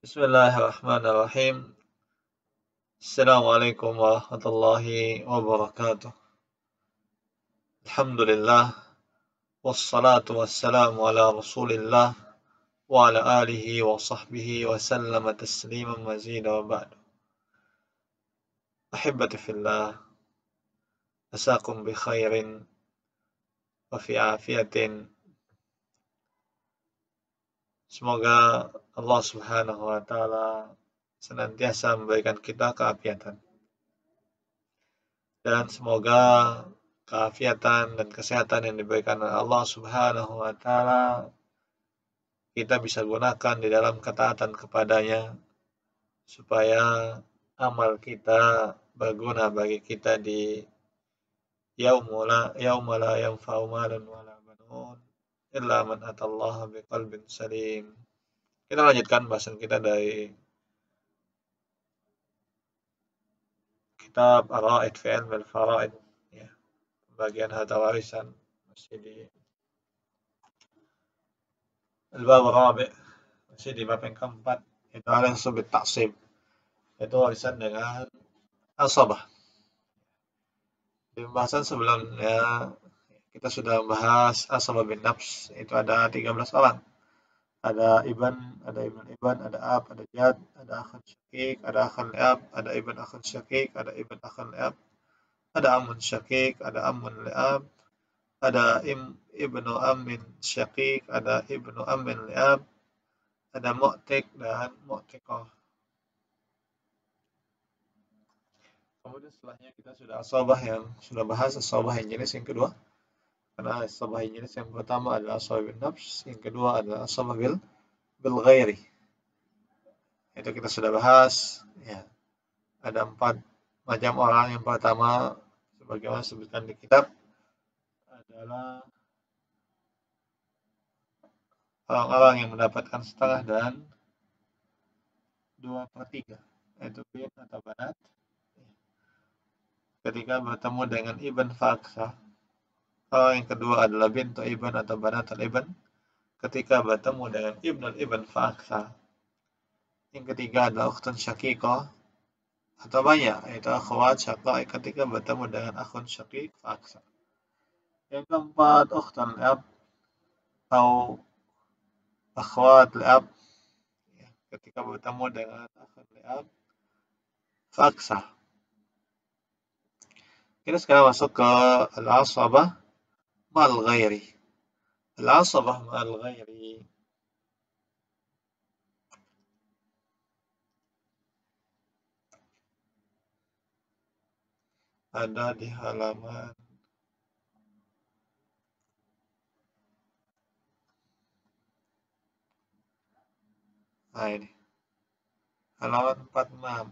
Bismillahirrahmanirrahim. Assalamualaikum warahmatullahi wabarakatuh. Alhamdulillah. Wassalatu wassalamu ala rasulillah wa ala alihi wa sahbihi wa sallama tasliman mazida wa ba'du. Ahibati fillah. Asakum bi khairin wa fi afiatin. Semoga Allah subhanahu wa ta'ala senantiasa memberikan kita keafiatan. Dan semoga keafiatan dan kesehatan yang diberikan oleh Allah Subhanahu wa taala kita bisa gunakan di dalam ketaatan kepadanya supaya amal kita berguna bagi kita di yauma la yanfa'u malun wala banun illa man atallaha biqalbin salim. Kita lanjutkan bahasan kita dari kitab Ar-Ra'id fi Ilm al-Fara'id, ya, bagian harta warisan, masih di al-bab rabi', masih di bab yang keempat, itu al-insab taksib, itu warisan dengan asabah. Di pembahasan sebelumnya kita sudah membahas asabah bin nafs, itu ada 13 orang. Ada ibn, ada ada ab, ada jad, ada akhan syakik, ada akhan li'ab, ada ibn akhan syakik, ada ibn akhan li'ab, ada amun syakik, ada amun li'ab, ada ibnu ammin syakik, ada ibnu ammin li'ab, ada mu'tik dan mu'tikah. Kemudian setelahnya kita sudah bahas asabah yang jenis yang kedua. Karena asabah yang jenis yang pertama adalah asabah bin nafs, yang kedua adalah asabah bil ghairi. Itu kita sudah bahas, ya. Ada 4 macam orang. Yang pertama, sebagaimana disebutkan di kitab, adalah orang-orang yang mendapatkan setengah dan 2/3, yaitu bin atau banat, ketika bertemu dengan ibn fa'aksah. Orang yang kedua adalah bintu ibn atau banatul ibn, ketika bertemu dengan ibnul ibn fa'aksah. Yang ketiga adalah ukhtun syakikah atau banyak, yaitu akhwat syaqaiq, ketika bertemu dengan akhun syakik fa'aksah. Yang keempat, ukhtun li'ab atau akhwat li'ab, ketika bertemu dengan akhun li'ab fa'aksah. Kita sekarang masuk ke al-asabah ma'al ghairi. Al-asabah ma'al ghairi ada di halaman ini, halaman 46.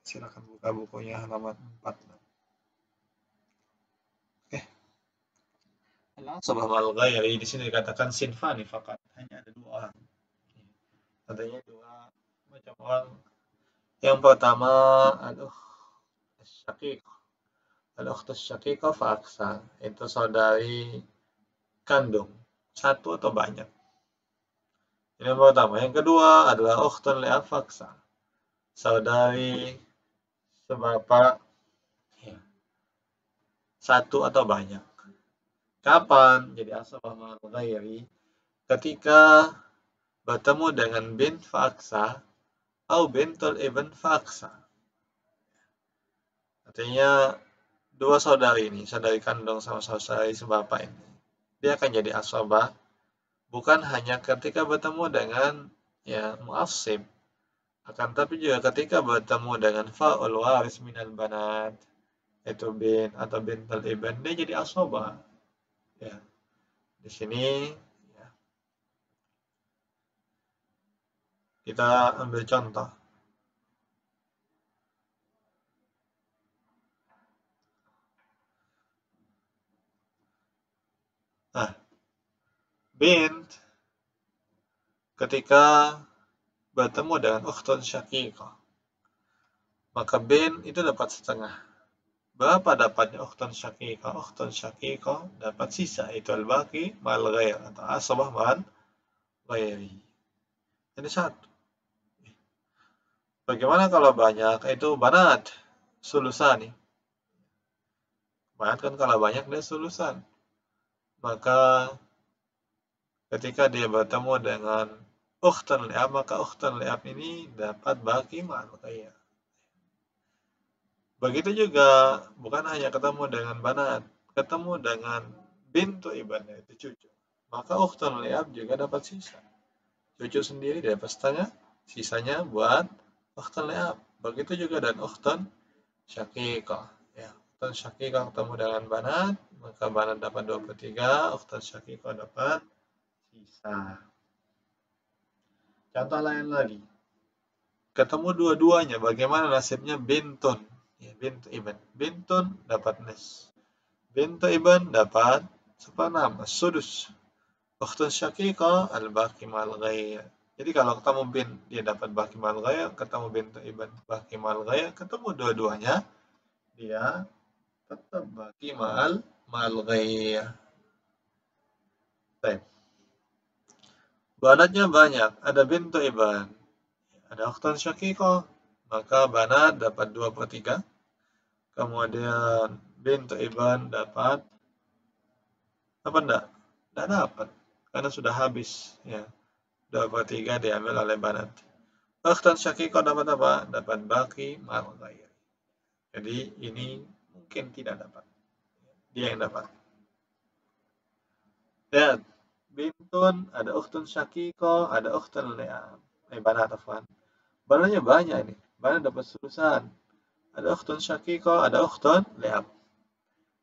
Silakan buka bukunya halaman 46. Oke. Al-asabah ma'al ghairi di sini dikatakan sinfani fakat, hanya ada 2 orang. Adanya 2 macam orang. Yang pertama al-ukhtus syaqiqah fa'aksar, itu saudari kandung, 1 atau banyak. Ini yang pertama. Yang kedua adalah ukhtun li'ab fa'aksar, saudari sebapak, 1 atau banyak. Kapan jadi asabah ma'al ghairi? Ketika bertemu dengan bin fa'aksar atau bintul ibn fa'aksar. Artinya 2 saudari ini, saudari kandung sama saudari sebapak ini, dia akan jadi asabah bukan hanya ketika bertemu dengan mu'assib, akan tapi juga ketika bertemu dengan fa'ul waris minal banat, yaitu bin atau bintul ibn, dia jadi asabah. Ya. Di sini kita ambil contoh. Nah, bint ketika bertemu dengan ukhtun syaqiqah, maka bin itu dapat setengah. Berapa dapatnya ukhtun syaqiqah? Ukhtun syaqiqah dapat sisa, itu al-baqi ma'al ghair atau asabah ma'al ghairi. Jadi 1. Bagaimana kalau banyak? Itu banat, sulusan nih. Banat kan kalau banyak dia sulusan. Maka ketika dia bertemu dengan ukhtan li'ab, maka ukhtan li'ab ini dapat baki ma'al ghayr. Begitu juga bukan hanya ketemu dengan banat, ketemu dengan bintu ibn, itu cucu. Maka ukhtan li'ab juga dapat sisa. Cucu sendiri dapat setengah, sisanya buat ukhtan li'ab. Begitu juga dan ukhtan syaqiqah. Ya, ukhtan syaqiqah ketemu dengan banat, maka banat dapat 2/3, ukhtan syaqiqah dapat sisa. Contoh lain lagi. Ketemu dua-duanya, bagaimana nasibnya bintun? Ya, bintu ibn. Bintun dapat nis. Bintu ibn dapat sepenam, sudus. Ukhtun syaqiqah al-baqi ma'al ghayr. Jadi kalau ketemu bin, dia dapat baqi ma'al ghayr, ketemu bintu ibn baqi ma'al ghayr, ketemu dua-duanya, dia tetap baqi ma'al ghayr. Baik. Banatnya banyak, ada bintu ibn, ada ukhtun syaqiqah, maka banat dapat 2/3. Kemudian bintu ibn dapat apa enggak? Enggak dapat karena sudah habis ya. 2/3 diambil oleh banat. Ukhtan syaqiqah dapat apa? Dapat baqi ma'al ghayr. Jadi ini mungkin tidak dapat. Dia yang dapat. Lihat, bintun ada ukhtun syaqiqah, ada ukhtun li'ab. Banat afwan. Banatnya banyak ini. Banat dapat sulusan. Ada ukhtun syaqiqah, ada ukhtun li'ab.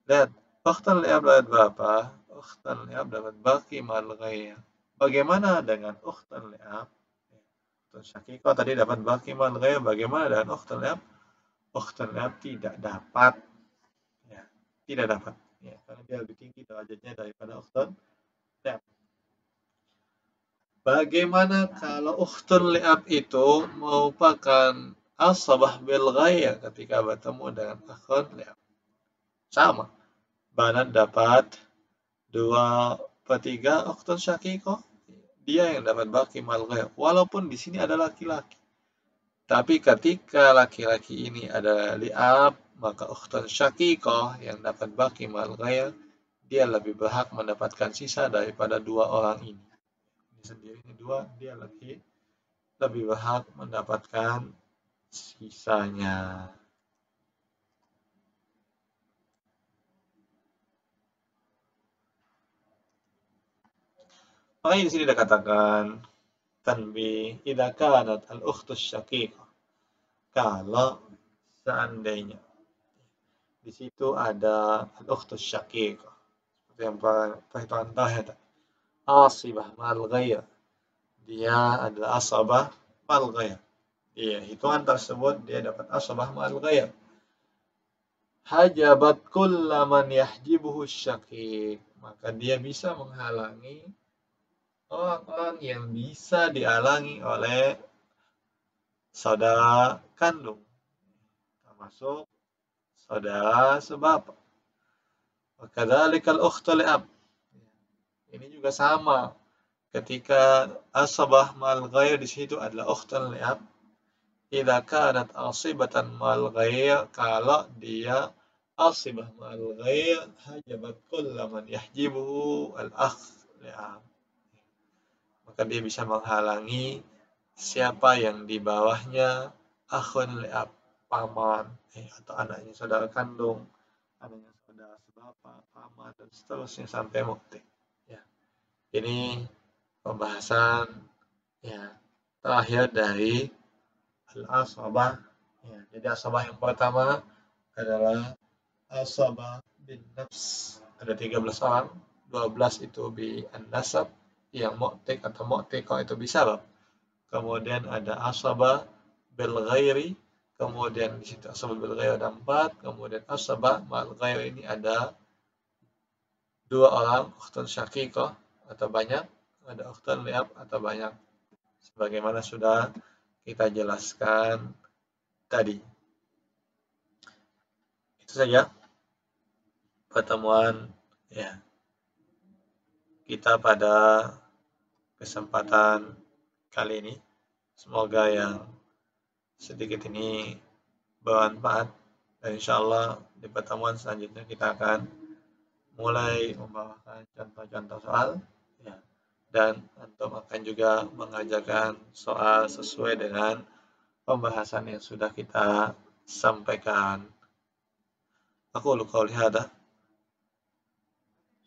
Lihat, ukhtun li'ab dapat berapa? Ukhtun li'ab dapat baqi ma'al ghayr. Bagaimana dengan ukhtun li'ab? Ukhtun syaqiqah tadi dapat baqi ma'al ghayr. Bagaimana dengan ukhtun li'ab? Ukhtun li'ab tidak dapat. Ya, tidak dapat. Ya, karena dia lebih tinggi derajatnya daripada ukhtun li'ab. Bagaimana kalau ukhtun li'ab itu merupakan asabah bil ghayr ketika bertemu dengan ukhtun li'ab? Sama. Banat dapat 2/3, ukhtun syaqiqah dia yang dapat baqi ma'al ghayr. Walaupun di sini ada laki-laki. Tapi ketika laki-laki ini ada li'ab, maka ukhtun syaqiqah yang dapat baqi ma'al ghayr, dia lebih berhak mendapatkan sisa daripada dua orang ini. Ini sendiri ini dua, dia lebih berhak mendapatkan sisanya. Makanya di sini dikatakan tanbih idza kanat al-ukhtus syaqiqah. Kalau seandainya di situ ada al-ukhtus syaqiqah seperti yang contoh ya tadi. Asibah ma'al ghayr. Dia adalah asabah ma'al ghayr. Iya, hitungan tersebut dia dapat asabah ma'al ghayr. Hajabat kulla man yahjibuhu syaqiq. Maka dia bisa menghalangi orang-orang yang bisa dihalangi oleh saudara kandung, termasuk saudara sebapak. Wakadzalikal ukhtu li'ab. Ini juga sama. Ketika asabah ma'al ghayr di situ adalah ukhtun li'ab. Idza kanat asibatan ma'al ghayr, kalau dia asibah ma'al ghayr, hajabat kulla man yahjibuhu al-akh li'ab. Maka dia bisa menghalangi siapa yang di bawahnya akhun li'ab, paman, atau anaknya saudara kandung, anaknya saudara sebapak, paman, dan seterusnya sampai mukti. Ya. Ini pembahasan ya terakhir dari al-asabah. Ya, jadi asabah yang pertama adalah asabah bin nafs. Ada 13 orang, 12 itu bi an-nasab, yang mu'tik atau mu'tiqah itu bisa. Kemudian ada asabah bil ghairi, kemudian di situ asabah bil ghairi ada 4, kemudian asabah ma'al ghairi ini ada 2 orang, ukhtun syaqiqah atau banyak, ada ukhtun li'ab atau banyak. Sebagaimana sudah kita jelaskan tadi. Itu saja pertemuan ya kita pada kesempatan kali ini. Semoga yang sedikit ini bermanfaat, dan insya Allah di pertemuan selanjutnya kita akan mulai membawakan contoh-contoh soal, ya, dan antum akan juga mengajarkan soal sesuai dengan pembahasan yang sudah kita sampaikan. Aku qauli hadza,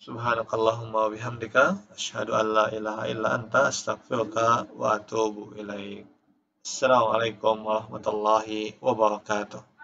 subhanakallahumma wa bihamdika asyhadu an la ilaha illa anta astaghfiruka wa atubu ilaik. Assalamualaikum warahmatullahi wabarakatuh.